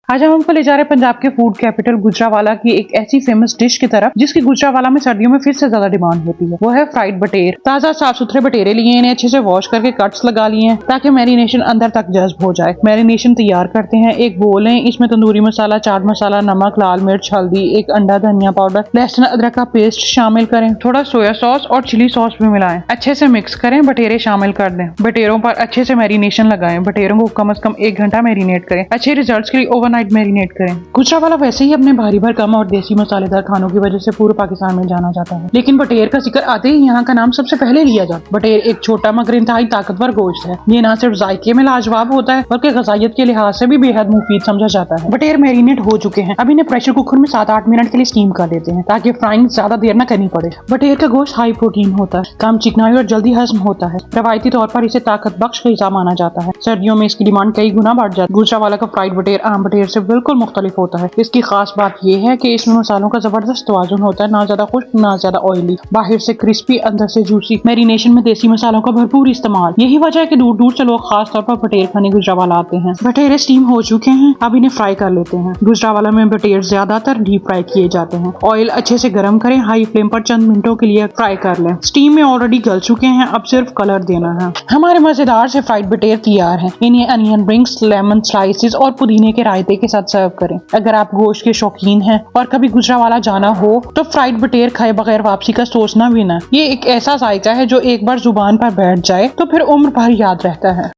आज हम आपको ले जा रहे हैं पंजाब के फूड कैपिटल गुजरावाला की एक ऐसी फेमस डिश की तरफ जिसकी गुजरावाला में सर्दियों में फिर से ज्यादा डिमांड होती है। वो है फ्राइड बटेर। ताजा साफ सुथरे बटेरे लिए, इन्हें अच्छे से वॉश करके कट्स लगा लिए हैं ताकि मैरिनेशन अंदर तक जज्ब हो जाए। मैरिनेशन तैयार करते हैं। एक बोल है, इसमें तंदूरी मसाला, चाट मसाला, नमक, लाल मिर्च, हल्दी, एक अंडा, धनिया पाउडर, लहसुन अदरक का पेस्ट शामिल करें। थोड़ा सोया सॉस और चिली सॉस भी मिलाएं। अच्छे से मिक्स करें। बटेरे शामिल कर दें। बटेरों पर अच्छे से मैरिनेशन लगाएं। बटेरों को कम से कम 1 घंटा मैरिनेट करें। अच्छे रिजल्ट्स के लिए ओवरनाइट मैरिनेट करें। गुजरावाला वैसे ही अपने भारी भरकम और देसी मसालेदार खानों की वजह से पूरे पाकिस्तान में जाना जाता है, लेकिन बटेर का जिक्र आते ही यहाँ का नाम सबसे पहले लिया जाता है। बटेर एक छोटा मगर इंतहाई ताकतवर गोश्त है। ये न सिर्फ जायके में लाजवाब होता है बल्कि ग़िज़ाइयत के लिहाज से भी बेहद मुफीद समझा जाता है। बटेर मैरिनेट हो चुके हैं। अब इन्हें प्रेशर कुकर में 7-8 मिनट के लिए स्टीम कर देते हैं ताकि फ्राइंग ज्यादा देर न करनी पड़े। बटेर का गोश्त हाई प्रोटीन होता है, कम चिकनाई और जल्दी हजम होता है। रवायती तौर पर इसे ताकत बख्श ग़िज़ा माना जाता है। सर्दियों में इसकी डिमांड कई गुना बढ़ जाती है। गुजरावाला का फ्राइड बटेर आम बटेर से बिल्कुल मुख्तलिफ होता है। इसकी खास बात यह है कि इसमें मसालों का जबरदस्त तवाजुन होता है, ना ज्यादा खुश्क ना ज्यादा ऑयली। बाहर से क्रिस्पी, अंदर से जूसी। मैरिनेशन में देसी मसालों का भरपूर इस्तेमाल। यही वजह है कि दूर दूर से लोग खास तौर पर बटेर खाने गुजरावाला आते हैं। बटेरे स्टीम हो चुके हैं, अब इन्हें फ्राई कर लेते हैं। गुजरावाला में बटेर ज्यादातर डीप फ्राई किए जाते हैं। ऑयल अच्छे से गर्म करें, हाई फ्लेम पर चंद मिनटों के लिए फ्राई कर लें। स्टीम में ऑलरेडी गल चुके हैं, अब सिर्फ कलर देना है। हमारे मजेदार से फ्राइड बटेर तैयार है। इन्हें अनियन रिंग्स, लेमन स्लाइसेस और पुदीने के रायते के साथ सर्व करें। अगर आप गोश्त के शौकीन हैं और कभी गुजरावाला जाना हो तो फ्राइड बटेर खाए बगैर वापसी का सोचना भी ना। ये एक ऐसा जायका है जो एक बार जुबान पर बैठ जाए तो फिर उम्र भर याद रहता है।